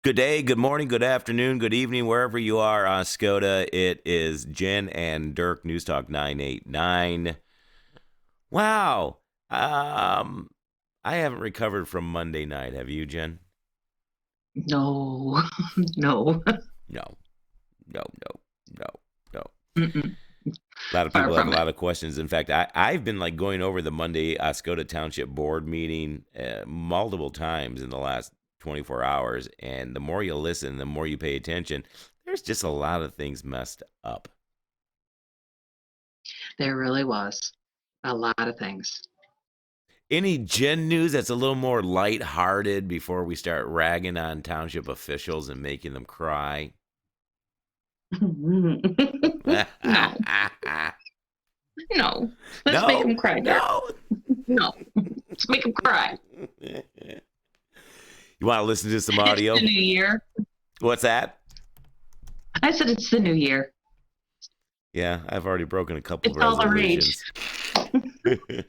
Good day, good morning, good afternoon, good evening, wherever you are, Oscoda. It is Jenn and Dirk, News Talk 989. Wow. Um, I haven't recovered from Monday night. Have you, Jenn? No, no. No, no, no, no, no. Mm-mm. A lot of Far people have a from it. lot of questions. In fact, I've been like going over the Monday Oscoda Township board meeting multiple times in the last 24 hours. And the more you listen, the more you pay attention, there's just a lot of things messed up. There really was a lot of things. Any Gen news that's a little more lighthearted before we start ragging on township officials and making them cry? No, no. Let's make No, him cry, Dirk. no. No, let's make him cry. You want to listen to some It's the audio? new year. What's that? I said it's the new year. Yeah, I've already broken a couple It's all the rage. resolutions.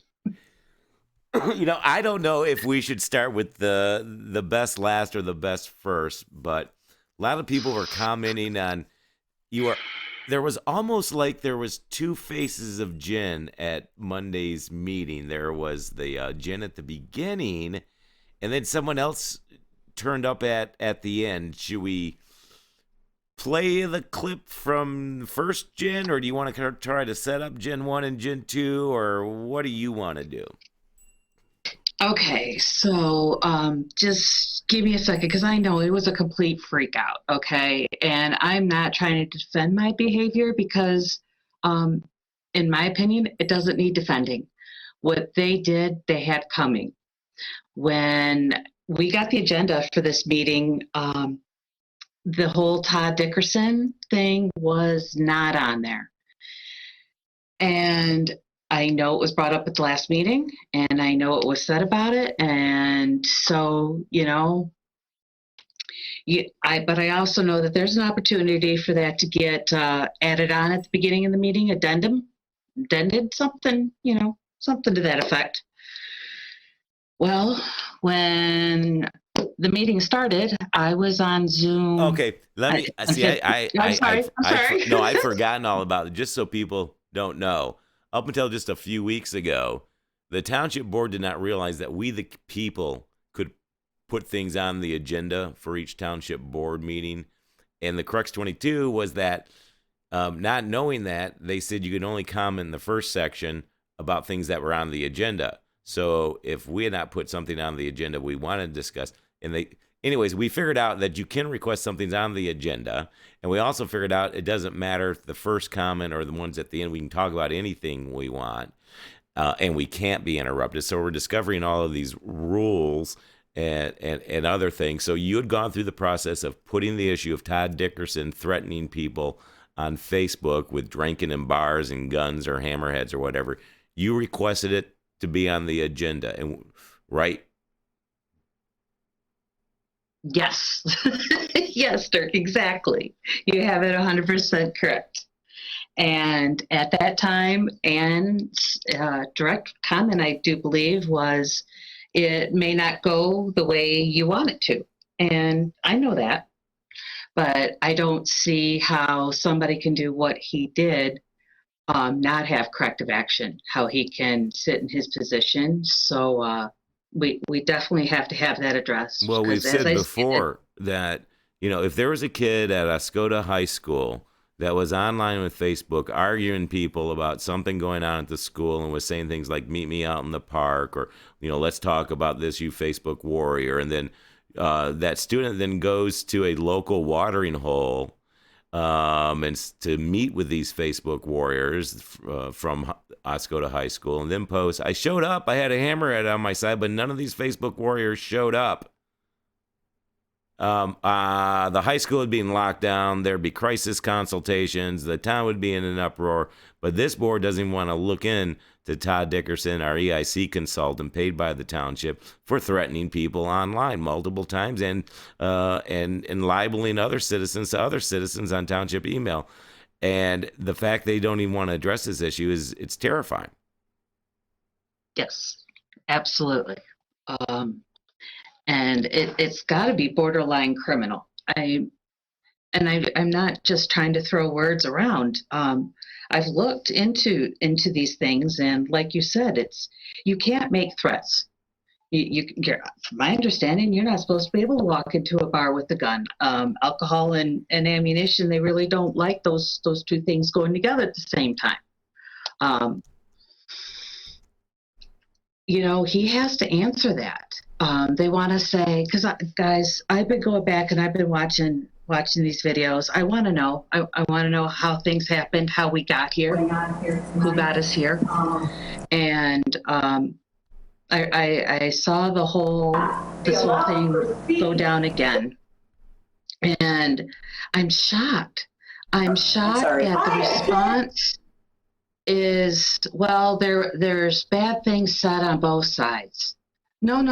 I don't know if we should start with the best last or the best first, but a lot of people were commenting on you are there was almost like there was two faces of Jen at Monday's meeting. There was the Jen at the beginning, and then someone else turned up at the end. Should we play the clip from first Jen, or do you want to try to set up Gen 1 and Gen 2, or what do you want to do? Okay, so just give me a second because I know it was a complete freak out. Okay, and I'm not trying to defend my behavior because, um, in my opinion, it doesn't need defending. What they did, they had coming. When we got the agenda for this meeting, the whole Todd Dickerson thing was not on there. And I know it was brought up at the last meeting, and I know it was said about it. And so, but I also know that there's an opportunity for that to get added on at the beginning of the meeting, addended, something, something to that effect. Well, when the meeting started, I was on Zoom. Okay, let me see. I'm sorry. I'm sorry. No, I've forgotten all about it. Just so people don't know, up until just a few weeks ago, the township board did not realize that we, the people, could put things on the agenda for each township board meeting. And the crux 22 was that, not knowing that, they said you could only comment in the first section about things that were on the agenda. So if we had not put something on the agenda we wanted to discuss, and they anyways, we figured out that you can request something's on the agenda, and we also figured out it doesn't matter if the first comment or the ones at the end. We can talk about anything we want, and we can't be interrupted. So we're discovering all of these rules and other things. So you had gone through the process of putting the issue of Todd Dickerson threatening people on Facebook with drinking in bars and guns or hammerheads or whatever. You requested it to be on the agenda, and right. Yes. Yes, Dirk, exactly. You have it 100% correct. And at that time, Anne's direct comment, I do believe, was it may not go the way you want it to. And I know that, but I don't see how somebody can do what he did, not have corrective action, how he can sit in his position. So we definitely have to have that addressed Well, we've because, as said I stated, before that, if there was a kid at Oscoda High School that was online with Facebook arguing people about something going on at the school and was saying things like "meet me out in the park" or "let's talk about this, you Facebook warrior," and then that student then goes to a local watering hole, and to meet with these Facebook warriors from Oscoda High School, and then post, "I showed up. I had a hammerhead on my side, but none of these Facebook warriors showed up. The high school would be in lockdown. There'd be crisis consultations. The town would be in an uproar. But this board doesn't even want to look in to Todd Dickerson, our EIC consultant paid by the township, for threatening people online multiple times and libeling other citizens to other citizens on township email. And the fact they don't even want to address this issue it's terrifying." yes, absolutely. and it's got to be borderline criminal. I'm not just trying to throw words around. I've looked into these things, and like you said, you can't make threats. From my understanding, you're not supposed to be able to walk into a bar with a gun. Alcohol and ammunition, they really don't like those two things going together at the same time. He has to answer that. They want to say, because guys, I've been going back and I've been watching these videos. I want to know. I want to know how things happened, how we got here, who got us here, and I saw this whole thing go down again, and I'm shocked. I'm shocked that the response is, well, there's bad things said on both sides. No.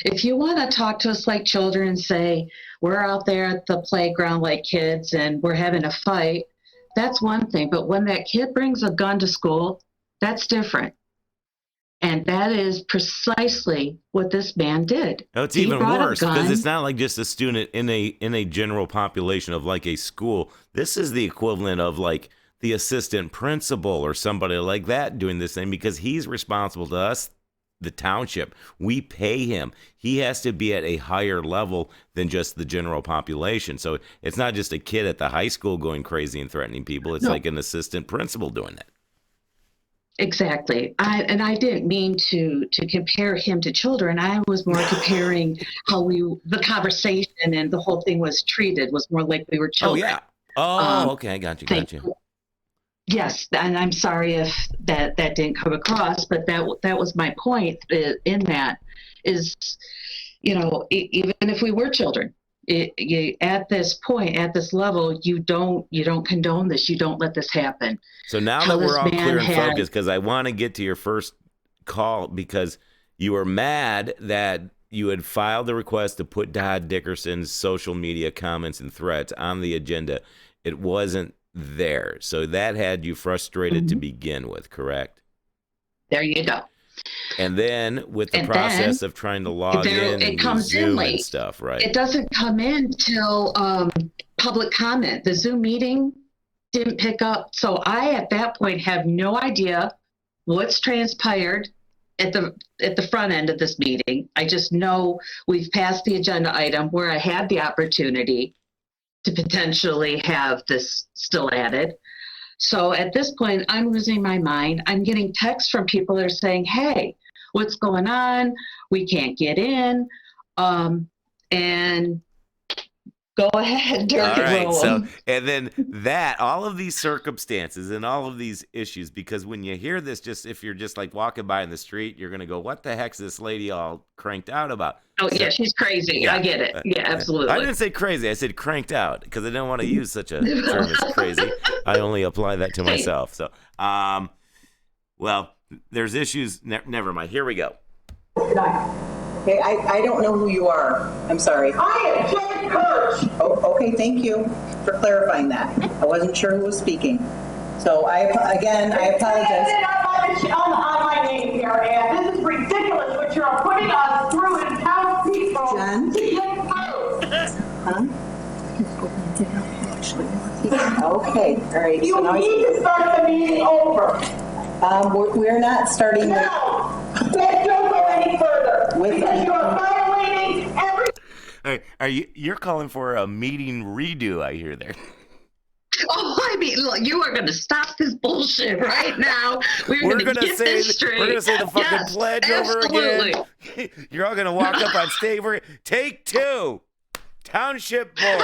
If you want to talk to us like children and say we're out there at the playground like kids and we're having a fight, that's one thing. But when that kid brings a gun to school, that's different. And that is precisely what this man did. No, it's even worse because it's not like just a student in a general population of like a school. This is the equivalent of like the assistant principal or somebody like that doing this thing, because he's responsible to us, the township. We pay him. He has to be at a higher level than just the general population. So it's not just a kid at the high school going crazy and threatening people. It's like an assistant principal doing that. Exactly. I didn't mean to compare him to children. I was more comparing how the conversation and the whole thing was treated was more like we were children. Oh, yeah. Oh, okay. I got you. Yes, and I'm sorry if that didn't come across, but that was my point in that is, even if we were children, at this point, at this level, you don't condone this. You don't let this happen. So now that we're all clear and focused, because I want to get to your first call, because you were mad that you had filed the request to put Todd Dickerson's social media comments and threats on the agenda. It wasn't there. So that had you frustrated to begin with, correct? There you go. And then with the process of trying to log in and use Zoom and stuff, right? It doesn't come in till public comment. The Zoom meeting didn't pick up. So I, at that point, have no idea what's transpired at the front end of this meeting. I just know we've passed the agenda item where I had the opportunity to potentially have this still added. So at this point, I'm losing my mind. I'm getting texts from people that are saying, hey, what's going on? We can't get in. And go ahead, Dirk. All right. So, and then all of these circumstances and all of these issues, because when you hear this, if you're just like walking by in the street, you're going to go, what the heck's this lady all cranked out about? Oh, yeah, she's crazy. Yeah, I get it. Yeah, absolutely. I didn't say crazy. I said cranked out because I didn't want to use such a term as crazy. I only apply that to myself. So, well, there's issues. Never mind. Here we go. Okay, I don't know who you are. I'm sorry. I am Jenn Kirch. Oh, okay, thank you for clarifying that. I wasn't sure who was speaking. So I apologize. On my name here, and this is ridiculous what you're putting us through in town people Jen? to get through. Huh? Okay, all right. You need to start the meeting over. We're not starting. No, don't go any further because you are violating every. All right, you're calling for a meeting redo? I hear there. Oh, I mean, look, you are going to stop this bullshit right now. We're going to get this straight. We're going to say the fucking pledge over again. You're all going to walk up on stage. Take two. Township board.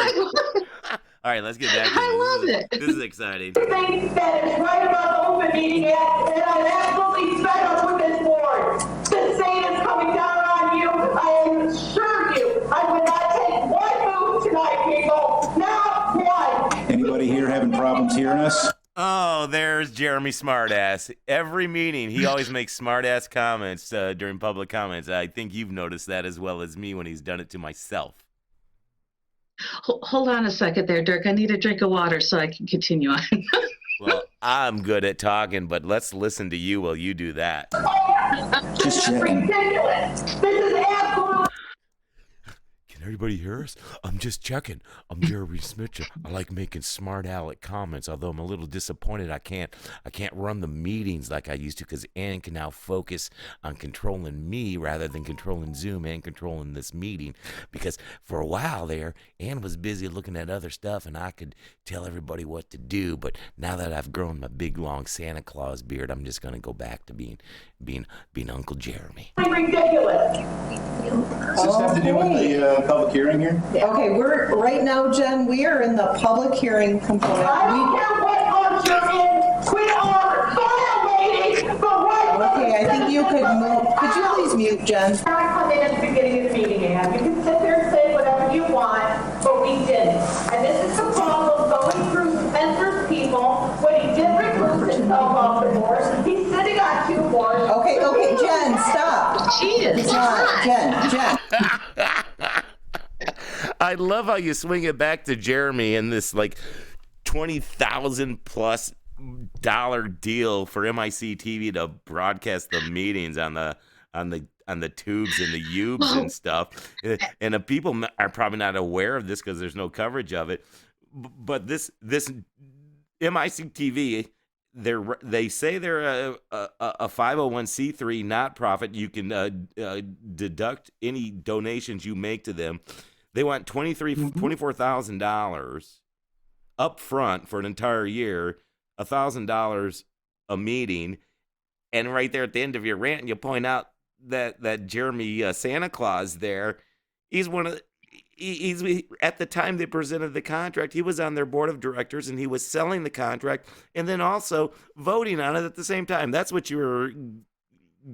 All right, let's get back to this. I love it. This is exciting. Thing that is right about the Open Meeting Act, and I'm absolutely fed up with this board. The state is coming down on you. I assure you, I would not take one move tonight, people. Not one. Anybody here having problems hearing us? Oh, there's Jeremy Smartass. Every meeting, he always makes smartass comments during public comments. I think you've noticed that as well as me when he's done it to myself. Hold on a second there, Dirk. I need a drink of water so I can continue on. Well, I'm good at talking, but let's listen to you while you do that. This is ridiculous. This is absolutely. everybody hear us? I'm just checking. I'm Jeremy Smitcher. I like making smart aleck comments, although I'm a little disappointed I can't run the meetings like I used to, because Ann can now focus on controlling me rather than controlling Zoom and controlling this meeting. Because for a while there, Ann was busy looking at other stuff and I could tell everybody what to do. But now that I've grown my big long Santa Claus beard, I'm just gonna go back to being Uncle Jeremy. Ridiculous. Does this have to do with the public hearing here? Okay, we're, right now, Jen, we are in the public hearing component. I don't care what month you're in. We are violating the right. Okay, I think you could move, could you please mute, Jen? I come in at the beginning of the meeting, and you can sit there and say whatever you want, but we didn't. And this is the problem going through Spencer's people when he did recruit himself off the board. He's sitting on 2 boards. Okay, Jen, stop. She is hot. Jen. I love how you swing it back to Jeremy and this like $20,000+ deal for MIC TV to broadcast the meetings on the tubes and the ubes and stuff. And the people are probably not aware of this because there's no coverage of it. But this MIC TV, they say they're a 501c3 not profit. You can deduct any donations you make to them. They want $24,000 up front for an entire year, $1,000 a meeting, and right there at the end of your rant, you point out that Jeremy Santa Claus there, he's at the time they presented the contract, he was on their board of directors and he was selling the contract and then also voting on it at the same time. That's what you were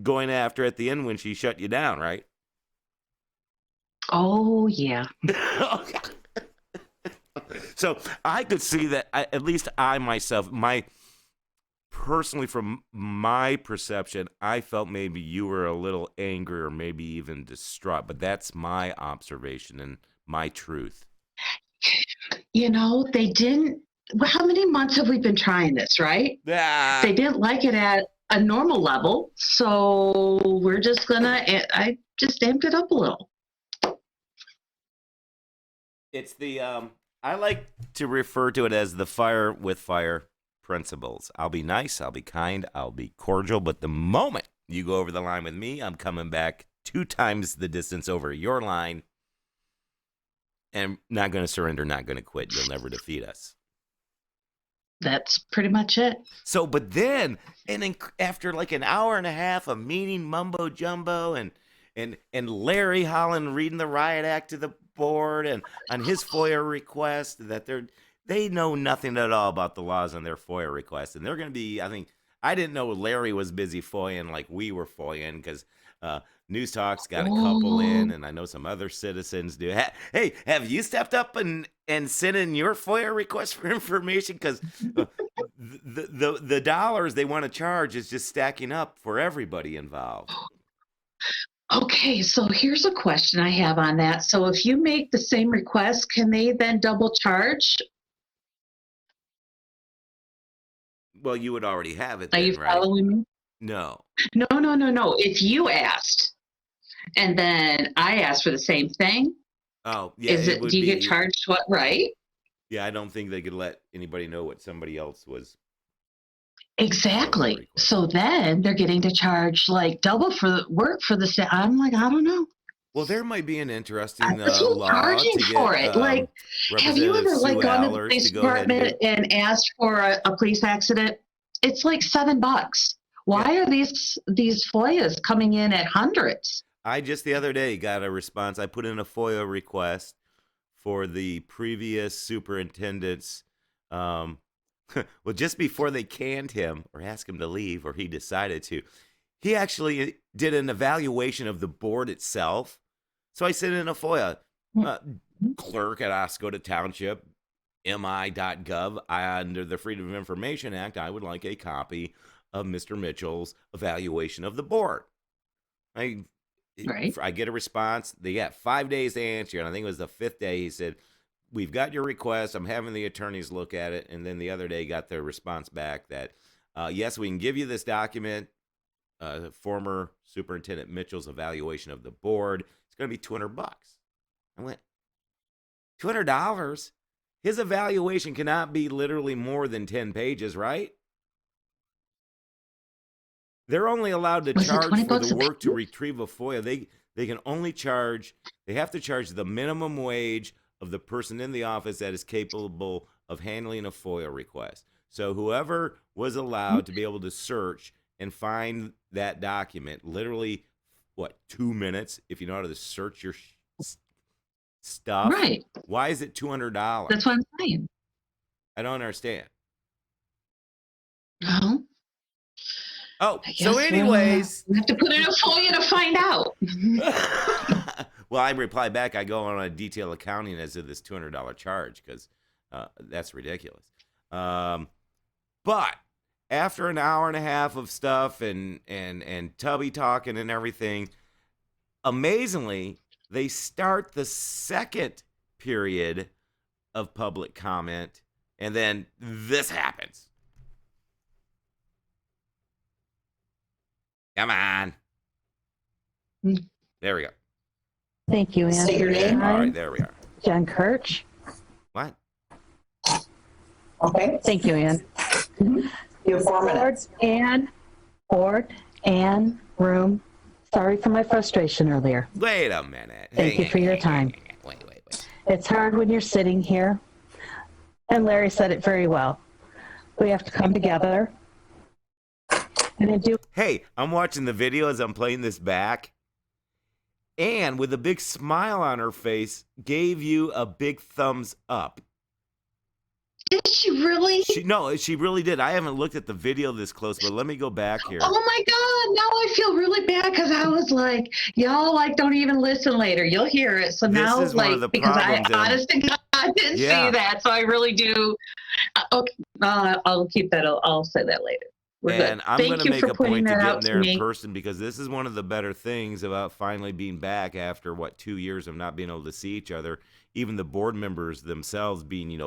going after at the end when she shut you down, right? Oh, yeah. So I could see that, at least I myself, personally, from my perception, I felt maybe you were a little angry or maybe even distraught, but that's my observation and my truth. You know, they didn't. Well, how many months have we been trying this, right? They didn't like it at a normal level, so we're just I just amped it up a little. It's the, I like to refer to it as the fire with fire principles. I'll be nice, I'll be kind, I'll be cordial, but the moment you go over the line with me, I'm coming back 2 times the distance over your line and not going to surrender, not going to quit. You'll never defeat us. That's pretty much it. So, but then, and then after like an hour and a half of meeting mumbo jumbo and Larry Holland reading the riot act to the board and on his FOIA request that they know nothing at all about the laws on their FOIA request. And they're going to be, I didn't know Larry was busy FOIAing like we were FOIAing because News Talk's got a couple in, and I know some other citizens do. Hey, have you stepped up and sent in your FOIA request for information? Because the dollars they want to charge is just stacking up for everybody involved. Okay, so here's a question I have on that. So if you make the same request, can they then double charge? Well, you would already have it Are then, you right? following me? No. No. If you asked, and then I asked for the same thing, Oh, yeah. do you get charged what, right? Yeah, I don't think they could let anybody know what somebody else was. Exactly. So then they're getting to charge like double for the work for the same. I'm like, I don't know. Well, there might be an interesting Who's law charging to for get, it? Like, have you ever Representative Sue gone to the Allers police to go ahead department and asked for a police accident? It's like $7. Why are these FOIAs coming in at hundreds? I just the other day got a response. I put in a FOIA request for the previous superintendent's, well, just before they canned him or asked him to leave, or he decided to, he actually did an evaluation of the board itself. So I sent in a FOIA, clerk at Oscoda Township, mi.gov. Under the Freedom of Information Act, I would like a copy of Mr. Mitchell's evaluation of the board. I get a response. They got 5 days to answer, and I think it was the 5th day. He said, "We've got your request. I'm having the attorneys look at it." And then the other day got the response back that, yes, we can give you this document, former Superintendent Mitchell's evaluation of the board. It's going to be $200. I went, $200? His evaluation cannot be literally more than 10 pages, right? They're only allowed to Was it charge 20 for bucks the a work to page? retrieve a FOIA. They can only charge, they have to charge the minimum wage of the person in the office that is capable of handling a FOIA request. So whoever was allowed to be able to search and find that document, literally, 2 minutes, if you know how to search your stuff? Right. Why is it $200? That's what I'm saying. I don't understand. No. Oh, I so guess anyways. we have to put in a FOIA to find out. Well, I reply back. I go on a detailed accounting as to this $200 charge because that's ridiculous. But after an hour and a half of stuff and Tubby talking and everything, amazingly, they start the second period of public comment, and then this happens. Come on. There we go. Thank you, Ann. Say your name. All right, there we are. Jenn Kirch. What? Okay, Thank you, Ann. you have 4 minutes. Board, Ann, room. Sorry for my frustration earlier. Wait a minute. Thank you for your time. Wait. It's hard when you're sitting here, and Larry said it very well. We have to come together. And I do. Hey, I'm watching the video as I'm playing this back. And with a big smile on her face, gave you a big thumbs up. Did she really? She really did. I haven't looked at the video this close, but let me go back here. Oh my God! Now I feel really bad because I was like, y'all don't even listen later. You'll hear it. So This now is one of the because I problems, honest to God didn't Yeah. see that, so I really do. Okay, I'll keep that. I'll say that later. We're good. And I'm going Thank to you make for a pointing point to that get out in to there in me. person because this is one of the better things about finally being back after 2 years of not being able to see each other. Even the board members themselves being,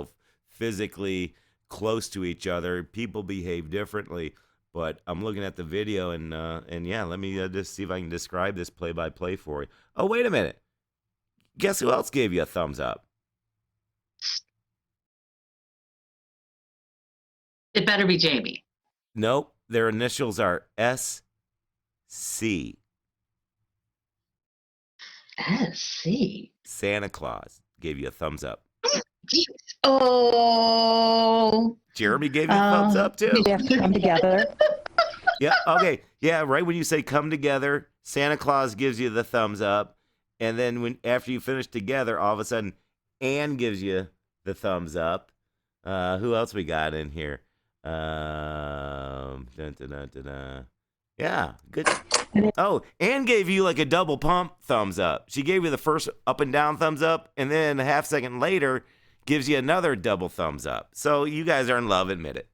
physically close to each other. People behave differently. But I'm looking at the video and yeah, let me just see if I can describe this play by play for you. Oh, wait a minute. Guess who else gave you a thumbs up? It better be Jaimie. Nope. Their initials are SC. SC. Santa Claus gave you a thumbs up. Oh. Jeremy gave you a thumbs up too. We have to come together. Yeah, okay. Yeah, right when you say come together, Santa Claus gives you the thumbs up. And then after you finish together, all of a sudden, Ann gives you the thumbs up. Who else we got in here? Dun, dun, dun, dun, dun. Yeah, good. Oh, Ann gave you like a double pump thumbs up. She gave you the first up and down thumbs up, and then a half second later gives you another double thumbs up. So you guys are in love, admit it.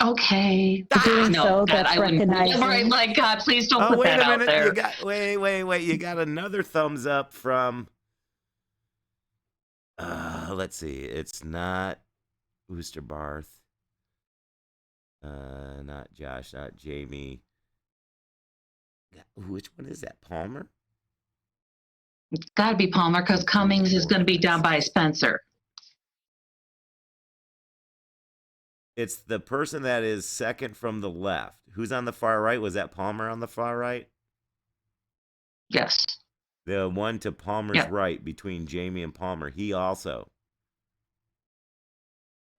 Okay. Doing No, so, God, that's I wouldn't. recognizing. Right, like, God, please don't Oh, put wait that a out minute. there. You got wait. You got another thumbs up from let's see. It's not Ooster Barth. Not Josh, not Jaimie. Which one is that? Palmer? It's got to be Palmer because Cummings is going to be down by Spencer. It's the person that is second from the left. Who's on the far right? Was that Palmer on the far right? Yes. The one to Palmer's Yeah. right between Jaimie and Palmer. He also.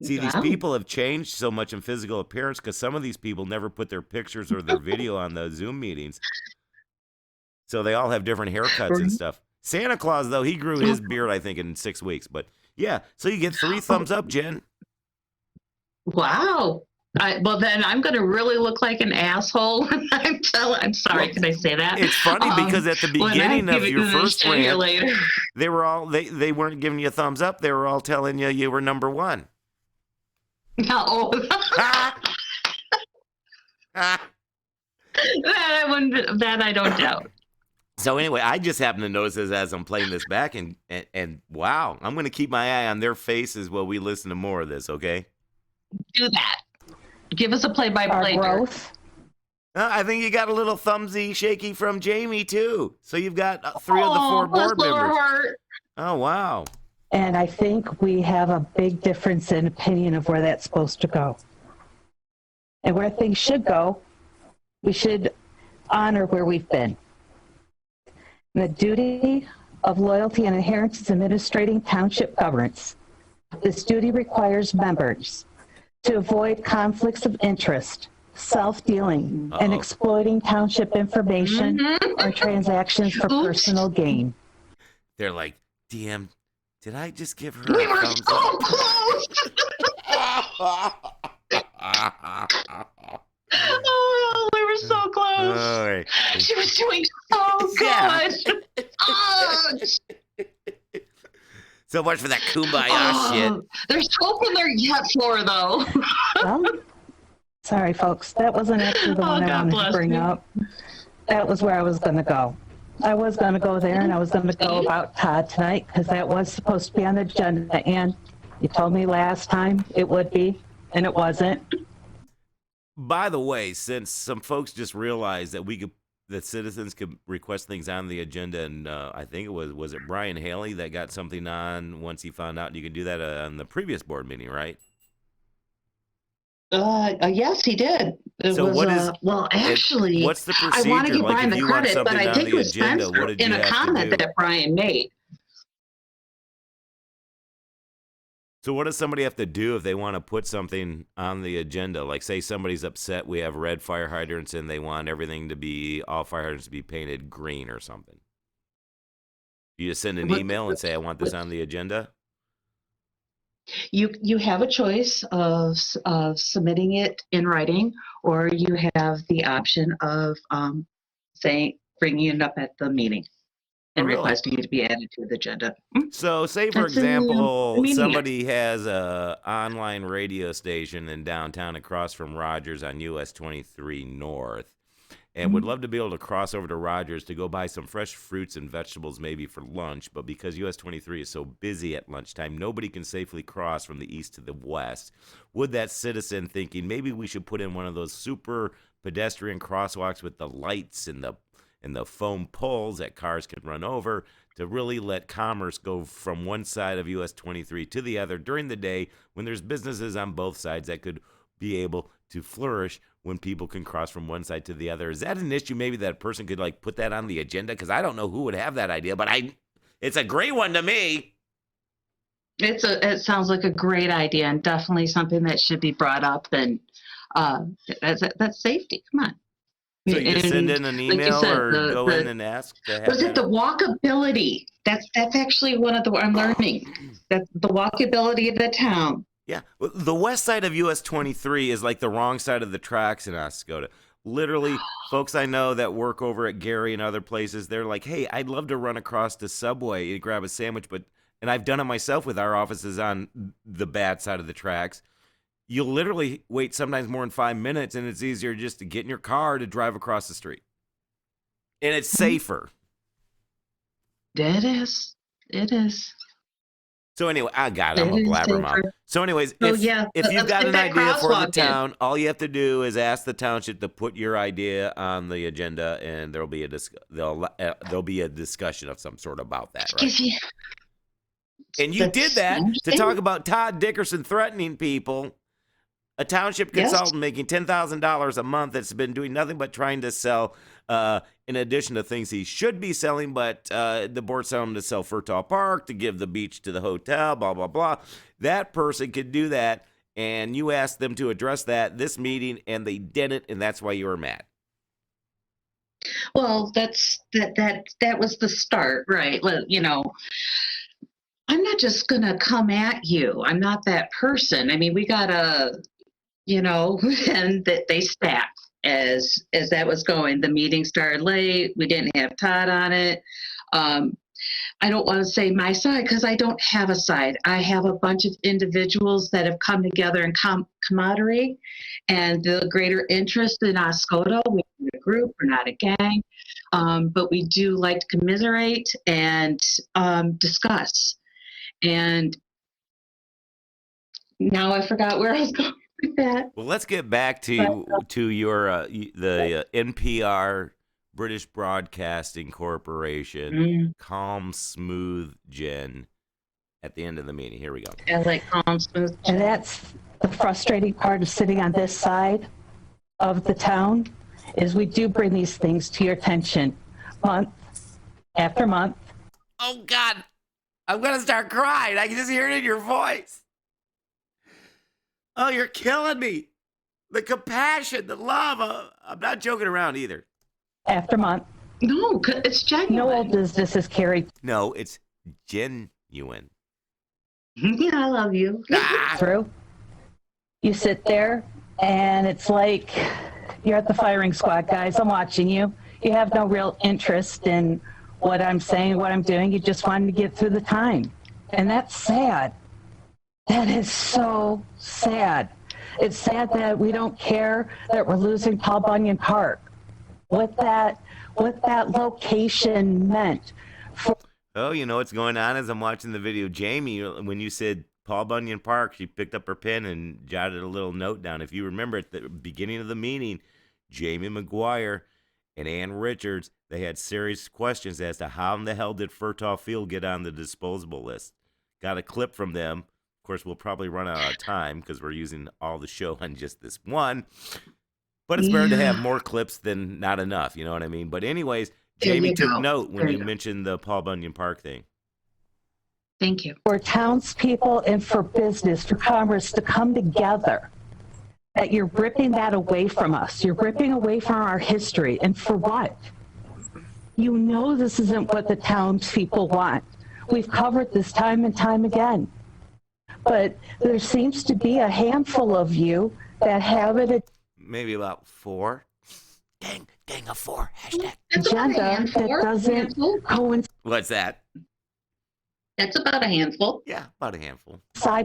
See, these Wow. people have changed so much in physical appearance because some of these people never put their pictures or their video on the Zoom meetings. So they all have different haircuts and stuff. Santa Claus, though, he grew his beard, I think, in 6 weeks. But yeah, so you get 3 thumbs up, Jen. Wow. Well, then I'm going to really look like an asshole. I'm sorry. Well, Can I say that? It's funny because at the when I beginning of give it your to first this year rant, later. they were all they weren't giving you a thumbs up. They were all telling you were number one. No. That I don't doubt. So anyway, I just happened to notice this as I'm playing this back, and wow, I'm going to keep my eye on their faces while we listen to more of this, okay? Do that. Give us a play-by-play. Our growth. I think you got a little thumbsy shaky from Jaimie too. So you've got 3 of the 4 board bless her members. heart. Oh wow. And I think we have a big difference in opinion of where that's supposed to go. And where things should go, we should honor where we've been. The duty of loyalty and adherence is administrating township governance. This duty requires members to avoid conflicts of interest, self-dealing, and exploiting township information or transactions for personal gain. They're like, DM, did I just give her We a were thumbs so up? close. Oh, we were so close. All right. She was doing so Yeah. good. Oh, So much for that kumbaya shit. There's hope in their yet floor, though. Well, sorry, folks. That wasn't actually the one I God wanted to bless bring you. up. That was where I was going to go. I was going to go there, and I was going to go about Todd tonight because that was supposed to be on the agenda. And you told me last time it would be, and it wasn't. By the way, since some folks just realized that citizens could request things on the agenda, and I think it was it Brian Haley that got something on once he found out you could do that on the previous board meeting, right? Yes, he did. It So was, what is- well, actually, What's the I procedure? want to give Like, Brian if the you want credit, but something I on think the it was agenda, Spencer what did you in a have to comment do? that Brian made. So what does somebody have to do if they want to put something on the agenda? Like, say somebody's upset we have red fire hydrants and they want everything to be, all fire hydrants to be painted green or something. You just send an What- email and say, I want this on the agenda? You have a choice of submitting it in writing, or you have the option of bringing it up at the meeting and Oh, really? requesting it to be added to the agenda. So, say, for That's in the example, meeting. somebody has a online radio station in downtown across from Rogers on US 23 North and would love to be able to cross over to Rogers to go buy some fresh fruits and vegetables maybe for lunch, but because US 23 is so busy at lunchtime, nobody can safely cross from the east to the west. Would that citizen thinking maybe we should put in one of those super pedestrian crosswalks with the lights and the foam poles that cars can run over to really let commerce go from one side of US 23 to the other during the day when there's businesses on both sides that could be able to flourish when people can cross from one side to the other? Is that an issue maybe that person could like put that on the agenda? Because I don't know who would have that idea, but it's a great one to me. It sounds like a great idea and definitely something that should be brought up. And that's safety. Come on. So you just send in an like you email said, or go in and ask to have Was it the walkability? That's actually one of the I'm learning. That the walkability of the town. Yeah, the west side of US 23 is like the wrong side of the tracks in Oscoda. Literally, folks I know that work over at Gary and other places, they're like, hey, I'd love to run across the subway and grab a sandwich, and I've done it myself with our offices on the bad side of the tracks. You'll literally wait sometimes more than 5 minutes, and it's easier just to get in your car to drive across the street. And it's safer. It is. It is. So anyway, I got it. I'm a It is blabbermouth. safer. So anyways, So, if, yeah, if you've let's got get an that idea for the crosswalk in. town, all you have to do is ask the township to put your idea on the agenda, and there'll be a discussion of some sort about that, right? Gives you- And you did that to interesting. talk about Todd Dickerson threatening people, a township Yes. consultant making $10,000 a month that's been doing nothing but trying to sell, in addition to things he should be selling, but the board's telling him to sell Fertile Park, to give the beach to the hotel, blah, blah, blah. That person could do that, and you asked them to address that this meeting, and they didn't, and that's why you were mad. Well, that was the start, right? I'm not just gonna come at you. I'm not that person. I mean, we gotta, and that they stacked as that was going. The meeting started late. We didn't have Todd on it. I don't want to say my side because I don't have a side. I have a bunch of individuals that have come together in camaraderie and the greater interest in Oscoda. We're a group, we're not a gang, but we do like to commiserate and discuss. And now I forgot where I was going. Like that. Well, let's get back to your the NPR British Broadcasting Corporation Mm. calm, smooth Jen at the end of the meeting. Here we go. As like calm, smooth. And that's the frustrating part of sitting on this side of the town, is we do bring these things to your attention month after month. Oh God, I'm gonna start crying. I can just hear it in your voice. Oh, you're killing me. The compassion, the love. I'm not joking around either. After month. No, 'cause it's genuine. No old business is carried No, it's genuine. Yeah, I love you. Ah! through. You sit there and it's like you're at the firing squad, guys. I'm watching you. You have no real interest in what I'm saying, what I'm doing. You just wanted to get through the time. And that's sad. That is so sad. It's sad that we don't care that we're losing Paul Bunyan Park. What that location meant for. Oh, you know what's going on as I'm watching the video. Jaimie, when you said Paul Bunyan Park, she picked up her pen and jotted a little note down. If you remember at the beginning of the meeting, Jaimie McGuire and Ann Richards, they had serious questions as to how in the hell did Furtaw Field get on the disposable list. Got a clip from them. Of course, we'll probably run out of time because we're using all the show on just this one. But it's better to have more clips than not enough, you know what I mean? But anyways, There Jaimie you took go. note when There you you go. mentioned the Paul Bunyan Park thing. Thank you. For townspeople and for business, for commerce to come together, that you're ripping that away from us. You're ripping away from our history. And for what? You know this isn't what the townspeople want. We've covered this time and time again. But there seems to be a handful of you that have an Maybe about 4. Gang of 4. Hashtag. That's about a agenda handful. that doesn't Handful. coincide What's that? That's about a handful. Yeah, about a handful.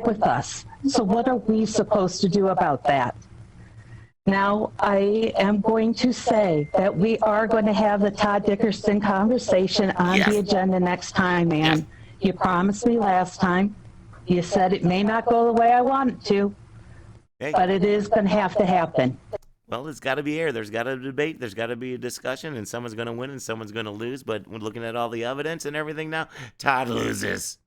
with us. So what are we supposed to do about that? Now, I am going to say that we are going to have the Todd Dickerson conversation on Yes. the agenda next time, and Yes. you promised me last time. You said it may not go the way I want it to, Hey, but it is going to have to happen. well, it's got to be air. There's got to be debate. There's got to be a discussion, and someone's going to win and someone's going to lose. But we're looking at all the evidence and everything now. Todd loses.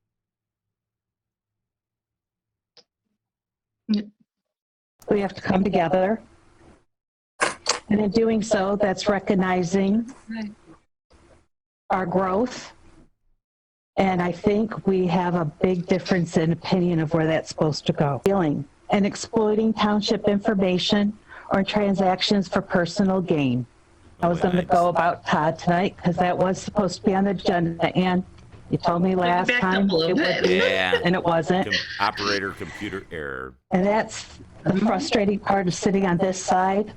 We have to come together. And in doing so, that's recognizing Right. our growth. And I think we have a big difference in opinion of where that's supposed to go. Stealing and exploiting township information or transactions for personal gain. I was going to go about Todd tonight because that was supposed to be on the agenda, and you told me last backed up time a little it bit. would be, Yeah. and it wasn't. Operator computer error. And that's the frustrating part of sitting on this side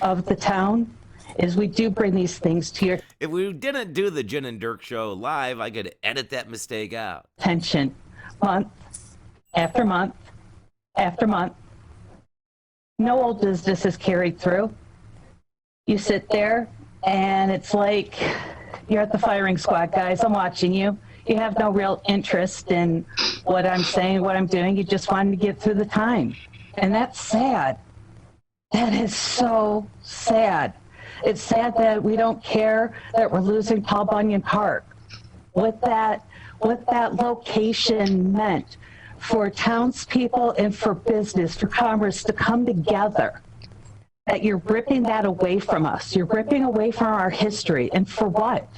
of the town, is we do bring these things to your If we didn't do the Jenn and Dirk show live, I could edit that mistake out. attention month after month after month. No old business is carried through. You sit there and it's like you're at the firing squad, guys. I'm watching you. You have no real interest in what I'm saying, what I'm doing. You just wanted to get through the time. And that's sad. That is so sad. It's sad that we don't care that we're losing Paul Bunyan Park. What that location meant for townspeople and for business, for commerce to come together. That you're ripping that away from us. You're ripping away from our history. And for what?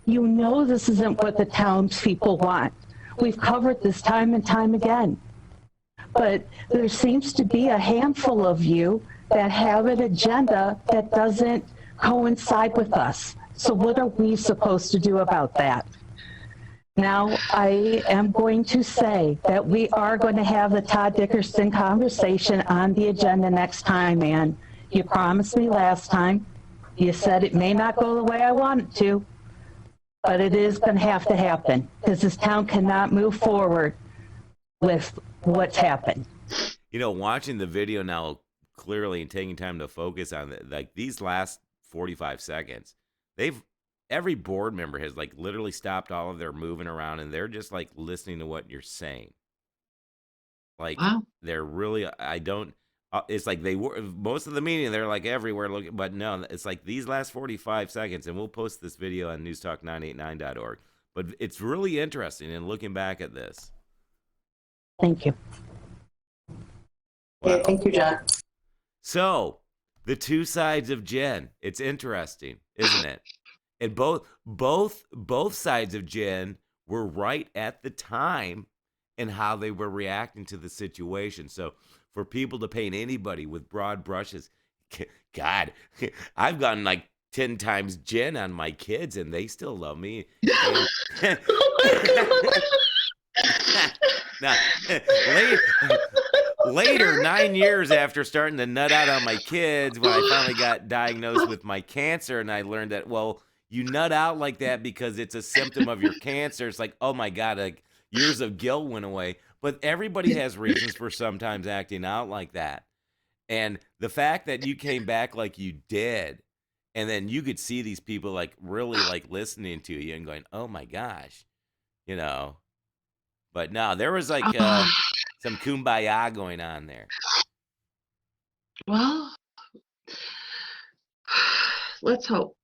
You know this isn't what the townspeople want. We've covered this time and time again. But there seems to be a handful of you that have an agenda that doesn't coincide with us. So what are we supposed to do about that? Now, I am going to say that we are going to have the Todd Dickerson conversation on the agenda next time, and you promised me last time. You said it may not go the way I want it to, but it is going to have to happen because this town cannot move forward with what's happened. You know, watching the video now clearly and taking time to focus on it, like these last 45 seconds, every board member has like literally stopped all of their moving around and they're just like listening to what you're saying. Like Wow. they're really, I don't. It's like they were most of the meeting. They're like everywhere looking, but no, it's like these last 45 seconds, and we'll post this video on newstalk989.org. But it's really interesting in looking back at this. Thank you. Yeah, thank you, John. So, the two sides of Jenn. It's interesting, isn't it? And both sides of Jenn were right at the time in how they were reacting to the situation. So, for people to paint anybody with broad brushes, God, I've gotten like 10 times Jenn on my kids, and they still love me. And, now, later, 9 years after starting to nut out on my kids, when I finally got diagnosed with my cancer, and I learned that, well, you nut out like that because it's a symptom of your cancer. It's like, oh my God, like years of guilt went away. But everybody has reasons for sometimes acting out like that. And the fact that you came back like you did, and then you could see these people like really like listening to you and going, oh my gosh, you know. But no, there was like some kumbaya going on there. Well, let's hope.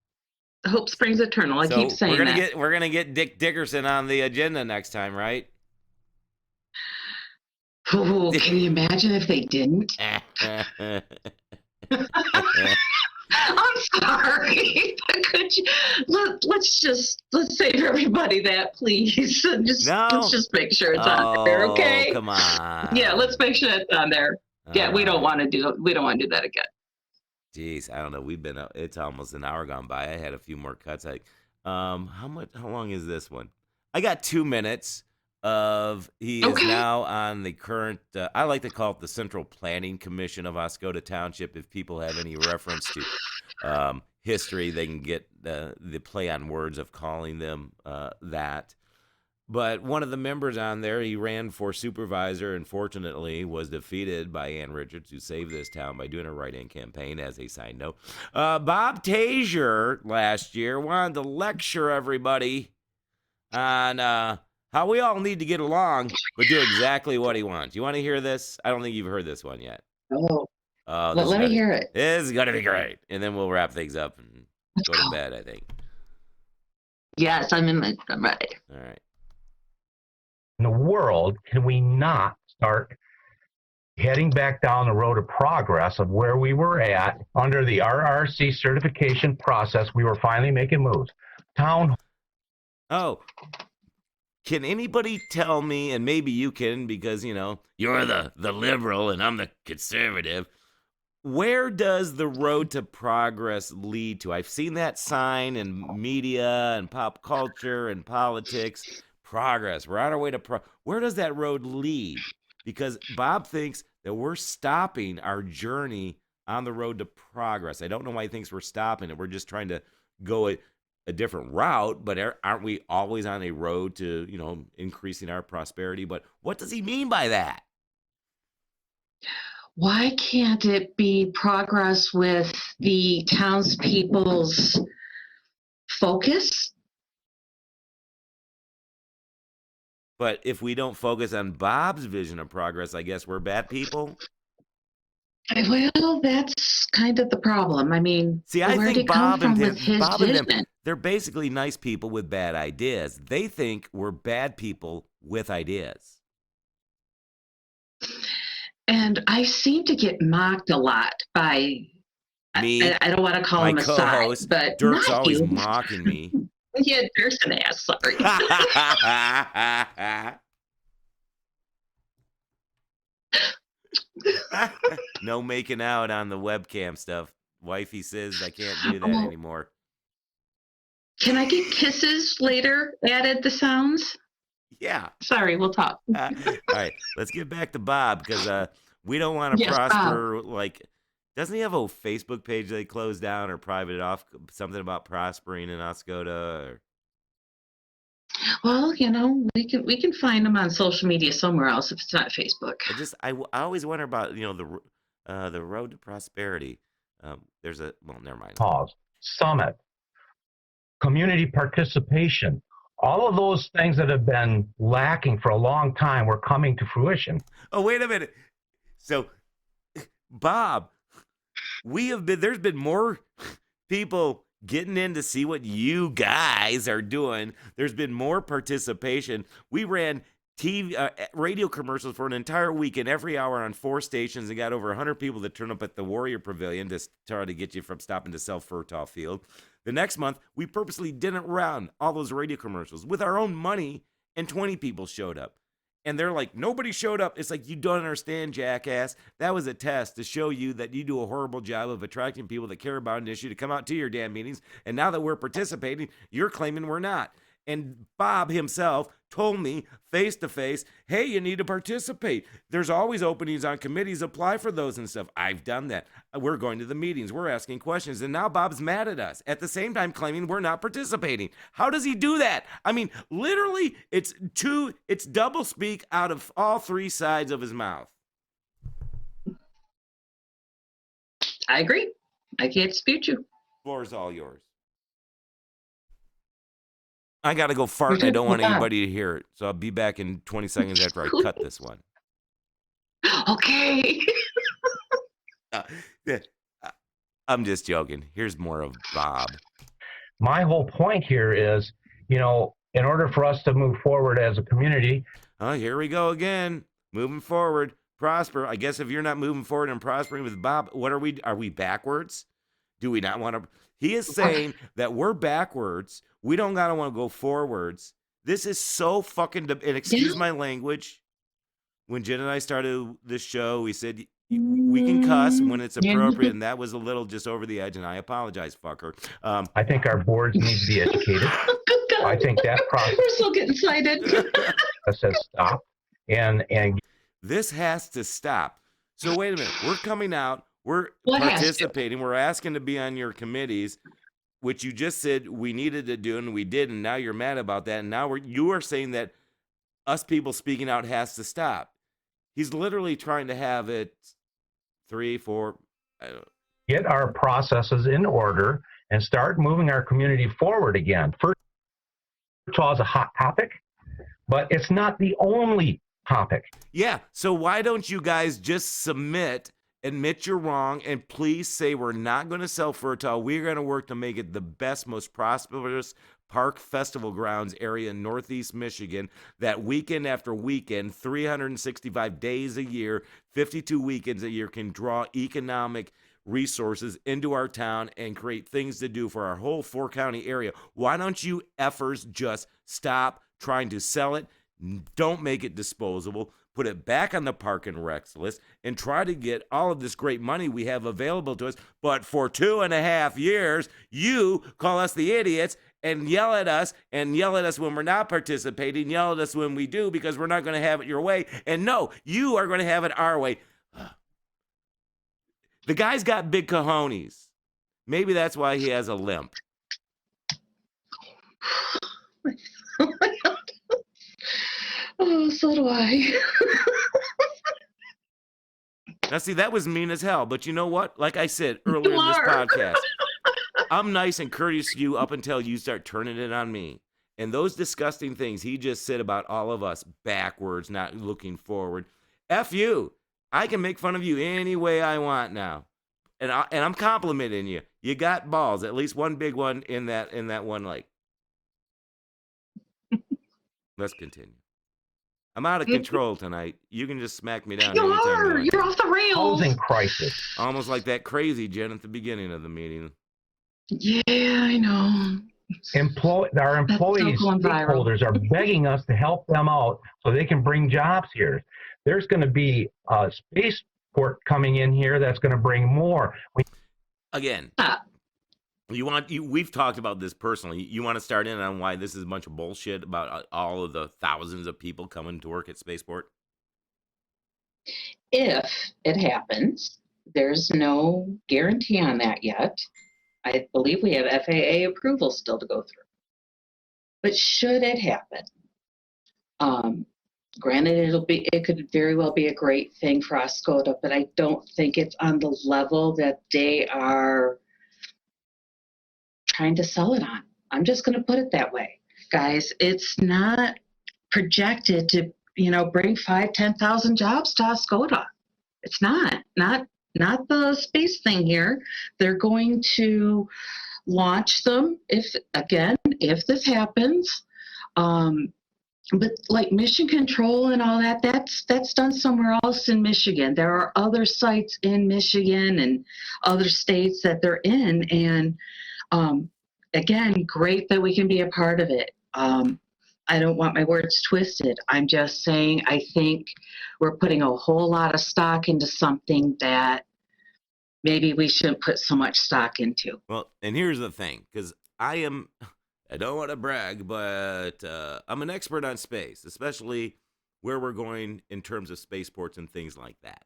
Hope springs eternal. I keep saying that. We're gonna get Dick Dickerson on the agenda next time, right? Oh, can you imagine if they didn't? I'm sorry. Could you let's save everybody that, please. Let's just make sure it's on there, okay? Come on. Yeah, let's make sure it's on there. Yeah, we don't want to do that again. Jeez, I don't know. It's almost an hour gone by. I had a few more cuts. How long is this one? I got 2 minutes he is now on the current, I like to call it the Central Planning Commission of Oscoda Township. If people have any reference to history, they can get the play on words of calling them that. But one of the members on there, he ran for supervisor and fortunately was defeated by Ann Richards, who saved this town by doing a write-in campaign, as a side note. Bob Tasier last year wanted to lecture everybody on how we all need to get along, but do exactly what he wants. You want to hear this? I don't think you've heard this one yet. Oh, well, let me hear it. This is going to be great. And then we'll wrap things up and go to bed, I think. Yes, I'm ready. All right. In the world can we not start heading back down the road of progress of where we were at under the RRC certification process? We were finally making moves. Oh, can anybody tell me, and maybe you can because, you know, you're the liberal and I'm the conservative, where does the road to progress lead to? I've seen that sign in media and pop culture and politics. Progress. We're on our way to where does that road lead? Because Bob thinks that we're stopping our journey on the road to progress. I don't know why he thinks we're stopping it. We're just trying to go a different route, but aren't we always on a road to, you know, increasing our prosperity? But what does he mean by that? Why can't it be progress with the townspeople's focus? But if we don't focus on Bob's vision of progress, I guess we're bad people. Well, that's kind of the problem. I mean, see, I think Bob and them, they're basically nice people with bad ideas. They think we're bad people with ideas. And I seem to get mocked a lot by me. I don't want to call him a side, but Dirk's always mocking me. Yeah, Dirk's an ass. Sorry. No making out on the webcam stuff. Wifey says I can't do that anymore. Can I get kisses later added the sounds? Yeah. Sorry, we'll talk. All right, let's get back to Bob because we don't want to prosper. Like, doesn't he have a Facebook page they closed down or private it off? Something about prospering in Oscoda? Or... Well, you know, we can find him on social media somewhere else if it's not Facebook. I always wonder about, you know, the road to prosperity. Never mind. Pause. Summit. Community participation. All of those things that have been lacking for a long time were coming to fruition. Oh, wait a minute. So, Bob, there's been more people getting in to see what you guys are doing. There's been more participation. We ran TV, radio commercials for an entire weekend, every hour on 4 stations, and got over 100 people that turn up at the Warrior Pavilion to try to get you from stopping to sell Fertile Field. The next month, we purposely didn't run all those radio commercials with our own money, and 20 people showed up. And they're like, nobody showed up. It's like, you don't understand, jackass. That was a test to show you that you do a horrible job of attracting people that care about an issue to come out to your damn meetings. And now that we're participating, you're claiming we're not. And Bob himself told me face to face, hey, you need to participate. There's always openings on committees. Apply for those and stuff. I've done that. We're going to the meetings. We're asking questions. And now Bob's mad at us at the same time claiming we're not participating. How does he do that? I mean, literally, it's double speak out of all 3 sides of his mouth. I agree. I can't dispute you. Floor is all yours. I got to go fart, and I don't want anybody to hear it. So I'll be back in 20 seconds after I cut this one. Okay. I'm just joking. Here's more of Bob. My whole point here is, in order for us to move forward as a community. Oh, here we go again. Moving forward, prosper. I guess if you're not moving forward and prospering with Bob, what are we? Are we backwards? Do we not want to? He is saying that we're backwards. We don't gotta want to go forwards. This is so fucking. And excuse my language. When Jen and I started this show, we said we can cuss when it's appropriate, and that was a little just over the edge. And I apologize, fucker. I think our boards need to be educated. I think that process. We're still getting cited. Has stopped, and this has to stop. So wait a minute. We're coming out. We're What has to? participating. We're asking to be on your committees, which you just said we needed to do, and we did, and now you're mad about that. And now you are saying that us people speaking out has to stop. He's literally trying to have it 3, 4. get our processes in order and start moving our community forward again. First of all, it's a hot topic, but it's not the only topic. Yeah, so why don't you guys just submit, admit you're wrong, and please say we're not going to sell Fertile. We're going to work to make it the best, most prosperous park festival grounds area in Northeast Michigan that weekend after weekend, 365 days a year, 52 weekends a year can draw economic resources into our town and create things to do for our whole 4-county area. Why don't you effers just stop trying to sell it? Don't make it disposable. Put it back on the Park and Recs list and try to get all of this great money we have available to us. But for 2.5 years, you call us the idiots and yell at us when we're not participating, yell at us when we do, because we're not going to have it your way. And no, you are going to have it our way. The guy's got big cojones. Maybe that's why he has a limp. Oh, so do I. Now, see, that was mean as hell. But you know what? Like I said earlier in this podcast, I'm nice and courteous to you up until you start turning it on me. And those disgusting things he just said about all of us backwards, not looking forward. F you. I can make fun of you any way I want now. And I'm complimenting you. You got balls, at least one big one in that one leg. Let's continue. I'm out of control tonight. You can just smack me down. You anytime are. you want. You're off the rails. Housing crisis. Almost like that crazy Jen at the beginning of the meeting. Yeah, I know. Our employees, going viral. stakeholders are begging us to help them out so they can bring jobs here. There's going to be a Spaceport coming in here that's going to bring more. Again, we've talked about this personally. You want to start in on why this is a bunch of bullshit about all of the thousands of people coming to work at Spaceport? If it happens, there's no guarantee on that yet. I believe we have FAA approval still to go through. But should it happen, granted, it could very well be a great thing for Oscoda, but I don't think it's on the level that they are trying to sell it on. I'm just going to put it that way. guys, it's not projected to, bring 10,000 jobs to Oscoda. It's not the space thing here. They're going to launch them if this happens. But like mission control and all that, that's done somewhere else in Michigan. There are other sites in Michigan and other states that they're in. And again, great that we can be a part of it. I don't want my words twisted. I'm just saying I think we're putting a whole lot of stock into something that maybe we shouldn't put so much stock into. Well, and here's the thing, because I don't want to brag, but I'm an expert on space, especially where we're going in terms of spaceports and things like that.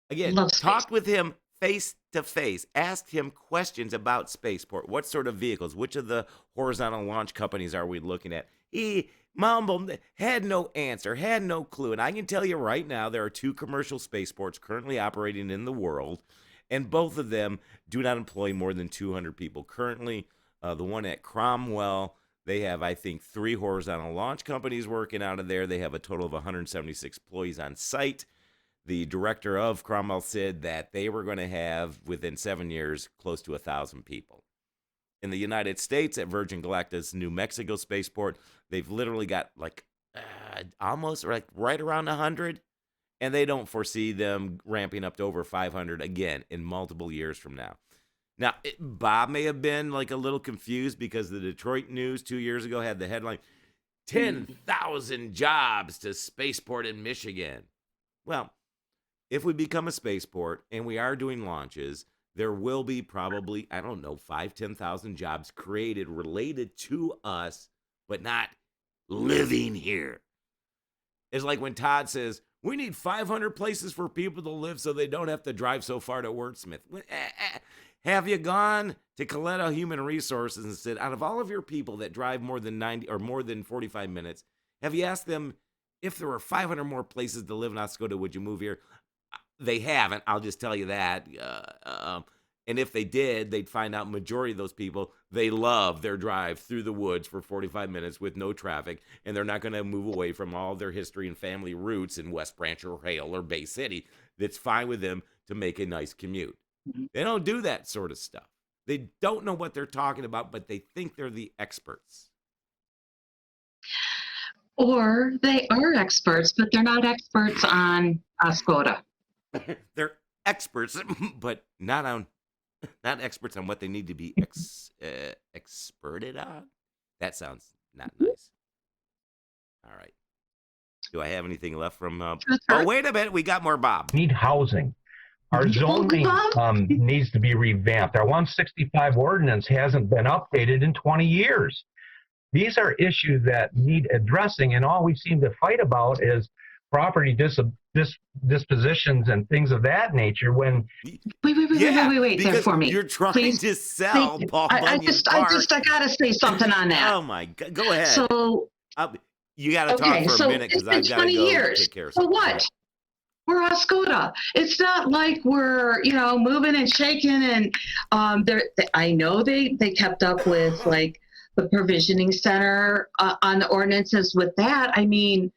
Again, talked with him face to face, asked him questions about Spaceport. What sort of vehicles, which of the horizontal launch companies are we looking at? He mumbled, had no answer, had no clue. And I can tell you right now, there are 2 commercial spaceports currently operating in the world, and both of them do not employ more than 200 people. Currently, the one at Cromwell, they have, I think, 3 horizontal launch companies working out of there. They have a total of 176 employees on site. The director of Cromwell said that they were going to have, within 7 years, close to 1,000 people. In the United States, at Virgin Galactic's New Mexico spaceport, they've literally got almost right around 100, and they don't foresee them ramping up to over 500 again in multiple years from now. Now, Bob may have been a little confused because the Detroit News 2 years ago had the headline, 10,000 jobs to spaceport in Michigan. Well, if we become a spaceport and we are doing launches, there will be probably, 10,000 jobs created related to us, but not living here. It's like when Todd says, we need 500 places for people to live so they don't have to drive so far to Wordsmith. Have you gone to Coletta Human Resources and said, out of all of your people that drive more than 90 or more than 45 minutes, have you asked them if there were 500 more places to live in Oscoda, would you move here? They haven't. I'll just tell you that. And if they did, they'd find out majority of those people, they love their drive through the woods for 45 minutes with no traffic, and they're not going to move away from all their history and family roots in West Branch or Hale or Bay City. That's fine with them to make a nice commute. They don't do that sort of stuff. They don't know what they're talking about, but they think they're the experts. Or they are experts, but they're not experts on Oscoda. They're experts, but not experts on what they need to be experted on. That sounds not nice. All right. Do I have anything left from? Oh, wait a minute. We got more Bob. Need housing. Our zoning needs to be revamped. Our 165 ordinance hasn't been updated in 20 years. These are issues that need addressing, and all we seem to fight about is property dispositions and things of that nature. When Wait there for me. You're trying to sell Paul Bunyan Park. I gotta say something on that. Oh my God, go ahead. So you got to talk for a minute because I've got to go take care of something. So what? We're Oscoda. It's not like we're moving and shaking. And I know they kept up with the provisioning center on the ordinances with that. I mean,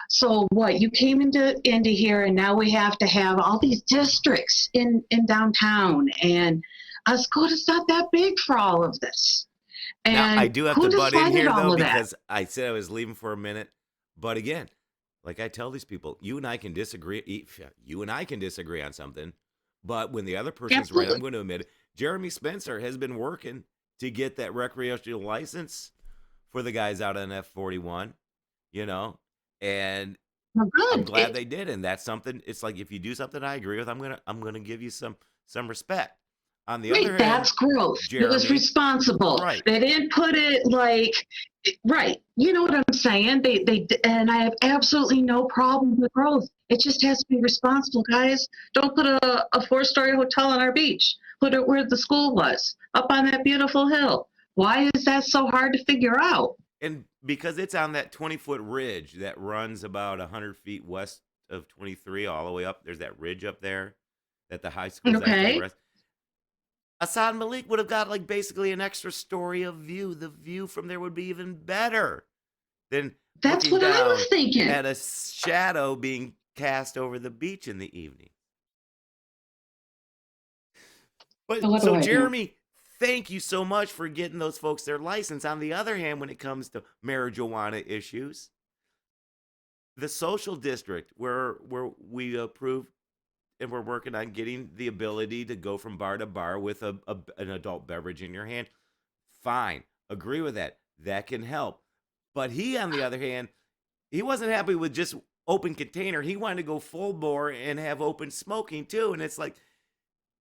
so what? You came into here, and now we have to have all these districts in downtown, and Oscoda's not that big for all of this. And now, I do have to butt in here though, because that? I said I was leaving for a minute, but again, like I tell these people, you and I can disagree. You and I can disagree on something, but when the other person's right, I'm going to admit it. Jeremy Spencer has been working to get that recreational license for the guys out on F41, and I'm glad they did. And that's something. It's like if you do something I agree with, I'm gonna give you some respect. On the other hand, that's growth. Jeremy, it was responsible. Right. They didn't put it right. You know what I'm saying? They and I have absolutely no problem with growth. It just has to be responsible, guys. Don't put a 4-story hotel on our beach. Put it where the school was, up on that beautiful hill. Why is that so hard to figure out? And because it's on that 20-foot ridge that runs about 100 feet west of 23 all the way up. There's that ridge up there that the high school is at. Hassan Malik would have got like basically an extra story of view. The view from there would be even better than That's looking what I down was thinking. at a shadow being cast over the beach in the evening. But So what do so I do? Jeremy, thank you so much for getting those folks their license. On the other hand, when it comes to marijuana issues, the social district where we approve and we're working on getting the ability to go from bar to bar with an adult beverage in your hand. Fine. Agree with that. That can help. But he, on the other hand, he wasn't happy with just open container. He wanted to go full bore and have open smoking too. And it's like,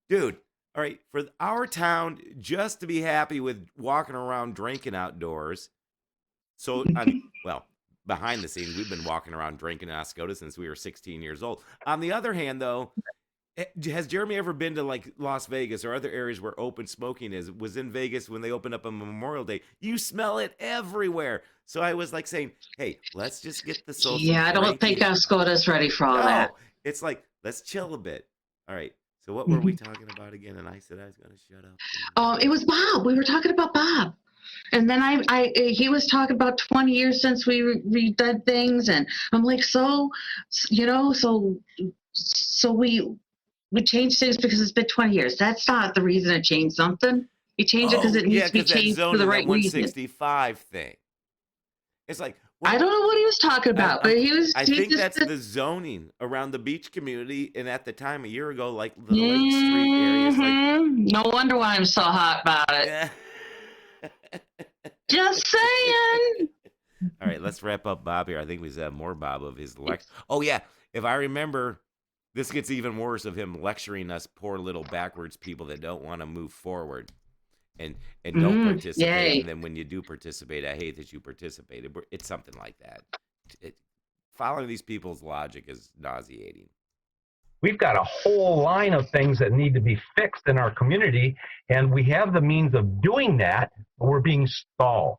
dude, all right, for our town, just to be happy with walking around drinking outdoors. So, well, behind the scenes, we've been walking around drinking in Oscoda since we were 16 years old. On the other hand, though, has Jeremy ever been to like Las Vegas or other areas where open smoking is? Was in Vegas when they opened up on Memorial Day. You smell it everywhere. So I was like saying, hey, let's just get the social. Yeah, I don't think drinking. Oscoda's ready for all No, that. it's like, let's chill a bit. All right. So what were we talking about again? And I said I was going to shut up. It was Bob. We were talking about Bob. And then he was talking about 20 years since we redid things. And I'm like, so we changed things because it's been 20 years. That's not the reason to change something. You change it because it needs to be changed for the right reason. 165 thing. It's like, I don't know what he was talking about, but he was. I think that's the zoning around the beach community, and at the time a year ago, like the Lake Street areas. Like, no wonder why I'm so hot about it. yeah. Just saying. All right, let's wrap up Bob here. I think we have more Bob of his lecture. Oh yeah, if I remember, this gets even worse of him lecturing us poor little backwards people that don't want to move forward. And don't participate. Yay. And then when you do participate, I hate that you participated. It's something like that. Following these people's logic is nauseating. We've got a whole line of things that need to be fixed in our community, and we have the means of doing that, but we're being stalled.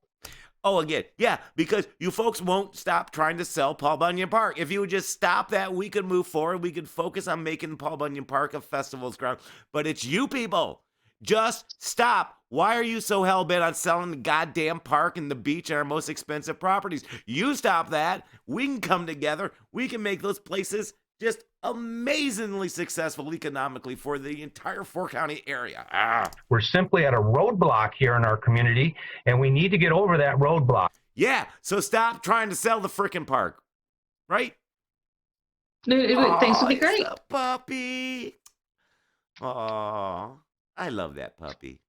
Oh, again, yeah, because you folks won't stop trying to sell Paul Bunyan Park. If you would just stop that, we could move forward. We could focus on making Paul Bunyan Park a festival's ground. But it's you people. Just stop. Why are you so hell-bent on selling the goddamn park and the beach and our most expensive properties? You stop that. We can come together. We can make those places just amazingly successful economically for the entire four-county area. We're simply at a roadblock here in our community, and we need to get over that roadblock. Yeah, so stop trying to sell the frickin' park, right? Things will be great. It's a puppy. Oh, I love that puppy.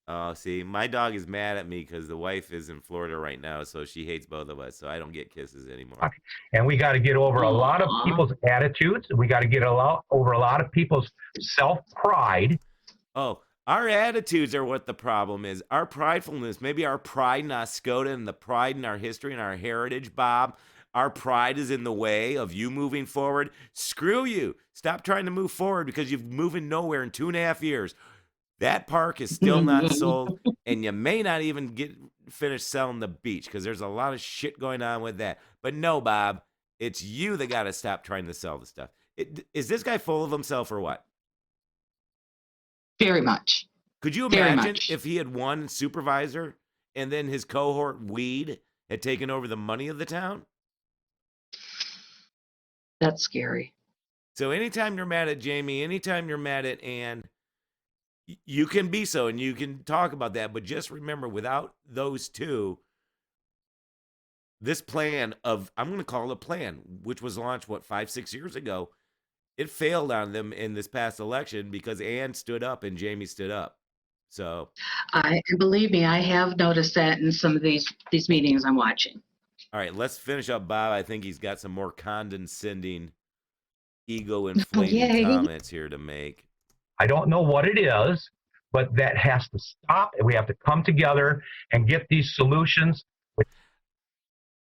Oh, see, my dog is mad at me because the wife is in Florida right now, so she hates both of us, so I don't get kisses anymore. And we got to get over a lot of people's attitudes. We got to get over a lot of people's self-pride. Oh, our attitudes are what the problem is. Our pridefulness, maybe our pride in Oscoda and the pride in our history and our heritage, Bob. Our pride is in the way of you moving forward. Screw you. Stop trying to move forward because you've moving nowhere in 2.5 years. That park is still not sold, and you may not even get finished selling the beach because there's a lot of shit going on with that. But no, Bob, it's you that got to stop trying to sell the stuff. Is this guy full of himself or what? Very much. Could you imagine if he had one supervisor and then his cohort Weed had taken over the money of the town? That's scary. So anytime you're mad at Jaimie, anytime you're mad at Ann, you can be so, and you can talk about that, but just remember, without those two, this plan of, I'm going to call it a plan, which was launched, 5-6 years ago, it failed on them in this past election because Ann stood up and Jaimie stood up. So, believe me, I have noticed that in some of these meetings I'm watching. All right, let's finish up Bob. I think he's got some more condescending, ego-inflating comments here to make. I don't know what it is, but that has to stop. We have to come together and get these solutions.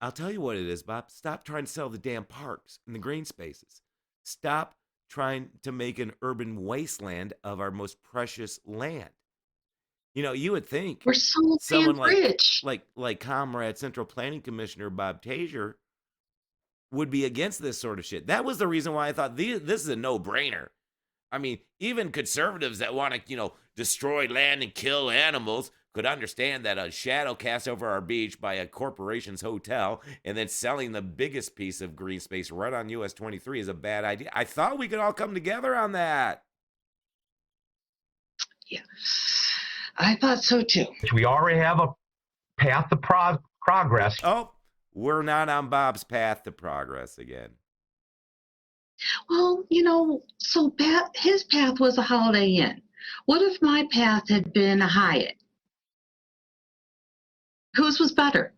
I'll tell you what it is, Bob. Stop trying to sell the damn parks and the green spaces. Stop trying to make an urban wasteland of our most precious land. You know, you would think we're so someone rich. like Comrade Central Planning Commissioner Bob Tazier would be against this sort of shit. That was the reason why I thought this is a no-brainer. I mean, even conservatives that want to, destroy land and kill animals could understand that a shadow cast over our beach by a corporation's hotel and then selling the biggest piece of green space right on US 23 is a bad idea. I thought we could all come together on that. Yeah, I thought so too. We already have a path to progress. Oh, we're not on Bob's path to progress again. Well, so his path was a Holiday Inn. What if my path had been a Hyatt? Whose was better?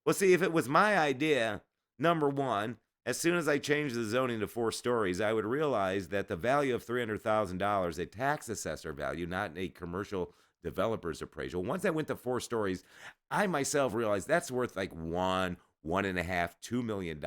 Well, see, if it was my idea, number one, as soon as I changed the zoning to 4 stories, I would realize that the value of $300,000, a tax assessor value, not a commercial developer's appraisal. Once I went to 4 stories, I myself realized that's worth like $1.5 million, $2 million.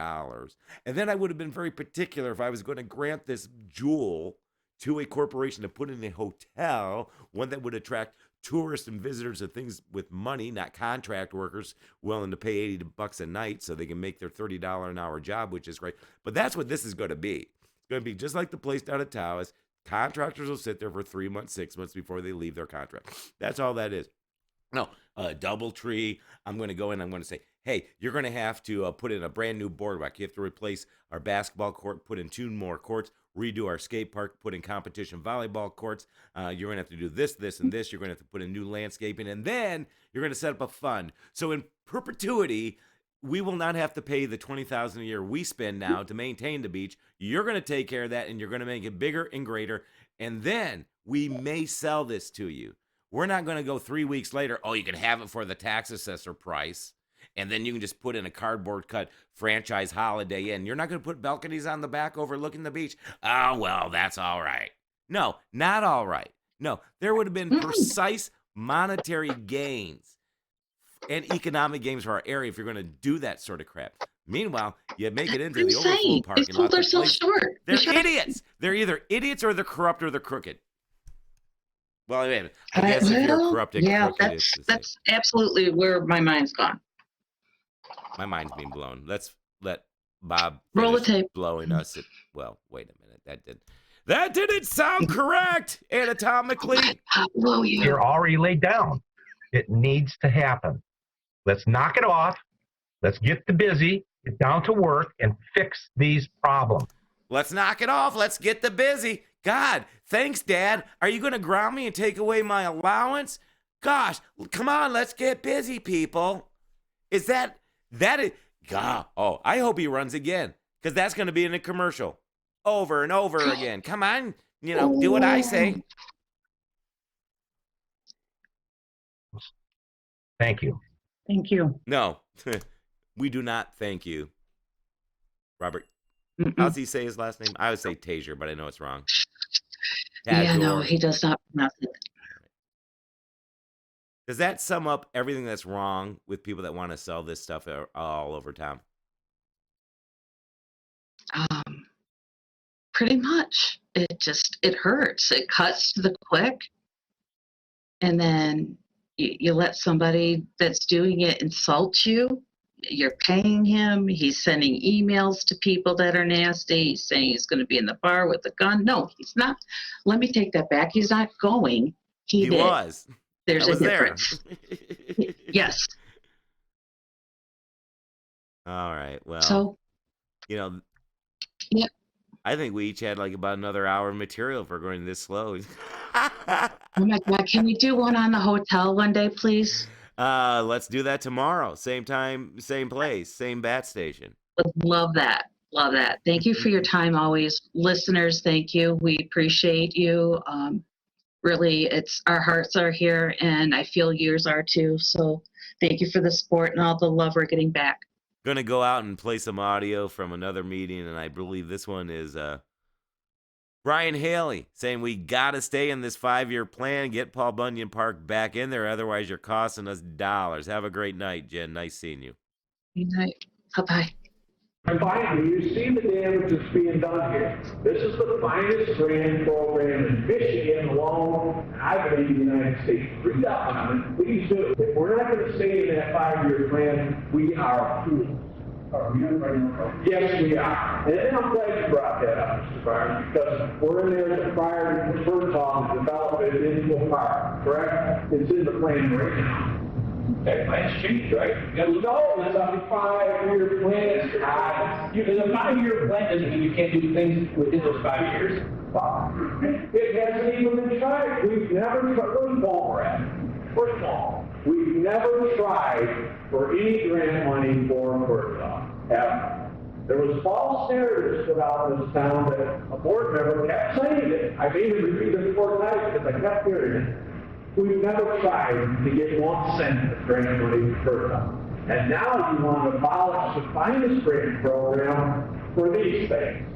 And then I would have been very particular if I was going to grant this jewel to a corporation to put in a hotel, one that would attract tourists and visitors and things with money, not contract workers willing to pay $80 a night so they can make their $30 an hour job, which is great. But that's what this is going to be. It's going to be just like the place down at Tawas. Contractors will sit there for 3 months, 6 months before they leave their contract. That's all that is. No, DoubleTree, I'm going to go in, I'm going to say, hey, you're going to have to put in a brand new boardwalk. You have to replace our basketball court, put in 2 more courts, redo our skate park, put in competition volleyball courts. You're going to have to do this, this, and this. You're going to have to put in new landscaping, and then you're going to set up a fund. So in perpetuity, we will not have to pay the $20,000 a year we spend now to maintain the beach. You're going to take care of that, and you're going to make it bigger and greater, and then we may sell this to you. We're not going to go 3 weeks later, oh, you can have it for the tax assessor price, and then you can just put in a cardboard cut franchise Holiday Inn. You're not going to put balconies on the back overlooking the beach. Oh, well, that's all right. No, not all right. No, there would have been precise monetary gains and economic gains for our area if you're going to do that sort of crap. Meanwhile, you make it into the overflow parking lot. They sold themselves short. They're idiots. They're either idiots or they're corrupt or they're crooked. Well, I guess if you're corrupt and crooked, that's absolutely where my mind's gone. My mind's being blown. Let's let Bob roll the tape. Blowing us. Well, wait a minute. That didn't sound correct anatomically. You're already laid down. It needs to happen. Let's knock it off. Let's get to busy, get down to work, and fix these problems. Let's knock it off. Let's get to busy. God, thanks, Dad. Are you going to ground me and take away my allowance? Gosh, come on, let's get busy, people. Is that God? Oh, I hope he runs again, because that's going to be in a commercial over and over again. Come on, do what I say. Thank you. Thank you. No, we do not thank you. Robert, how's he say his last name? I would say Taser, but I know it's wrong. Yeah, no, he does not pronounce it. Does that sum up everything that's wrong with people that want to sell this stuff all over town? Pretty much. It hurts. It cuts to the quick. And then you let somebody that's doing it insult you. You're paying him. He's sending emails to people that are nasty. He's saying he's going to be in the bar with a gun. No, he's not. Let me take that back. He's not going. He did. Was. There's a difference. Yes. All right. Well, so, yeah. I think we each had like about another hour of material if we're going this slow. Oh my God. Can we do one on the hotel one day, please? Let's do that tomorrow. Same time, same place, same bat station. Love that. Love that. Thank you for your time always. Listeners, thank you. We appreciate you. Really, our hearts are here, and I feel yours are too. So thank you for the support and all the love we're getting back. Going to go out and play some audio from another meeting, and I believe this one is Brian Haley saying we got to stay in this 5-year plan, get Paul Bunyan Park back in there, otherwise you're costing us dollars. Have a great night, Jen. Nice seeing you. Good night. Bye-bye. And finally, you see the damage that's being done here. This is the finest grant program in Michigan alone, and I believe in the United States. Read up on it. Please do. If we're not going to stay in that 5-year plan, we are fools. Yes, we are. And I'm glad you brought that up, Mr. Barnes, because we're in there to prior to to develop it into a park, correct? It's in the plan right now. That plan's changed, right? No, it's a 5-year plan. It's a 5-year plan doesn't mean you can't do things within those 5 years. It hasn't even been tried. We've never, first of all, we've never tried for any grant money for Ordinances, ever. There was false narratives put out in this town that a board member kept saying it. I've even repeated it 4 times because I kept hearing it. We've never tried to get 1 cent of grant money for Ordinances. And now you want to abolish the finest grant program for these things.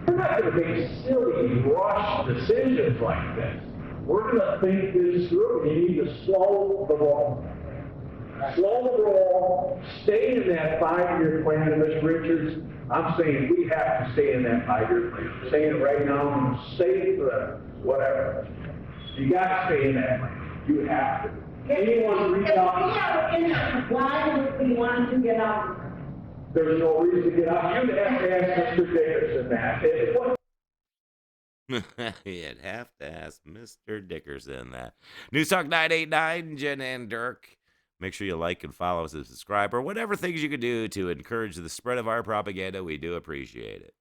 We're not going to make silly, rush decisions like this. We're going to think this through. You need to slow the roll. Slow the roll, stay in that 5-year plan, and Ms. Richards, I'm saying we have to stay in that 5-year plan. I'm saying it right now, and say it for whatever. You got to stay in that plan. You have to. Anyone reach out? If we have an interest, why would we want to get out? There's no reason to get out. You'd have to ask Mr. Dickerson that. You'd have to ask Mr. Dickerson that. News Talk 989, Jenn Dirk. Make sure you like and follow us and subscribe, or whatever things you can do to encourage the spread of our propaganda. We do appreciate it.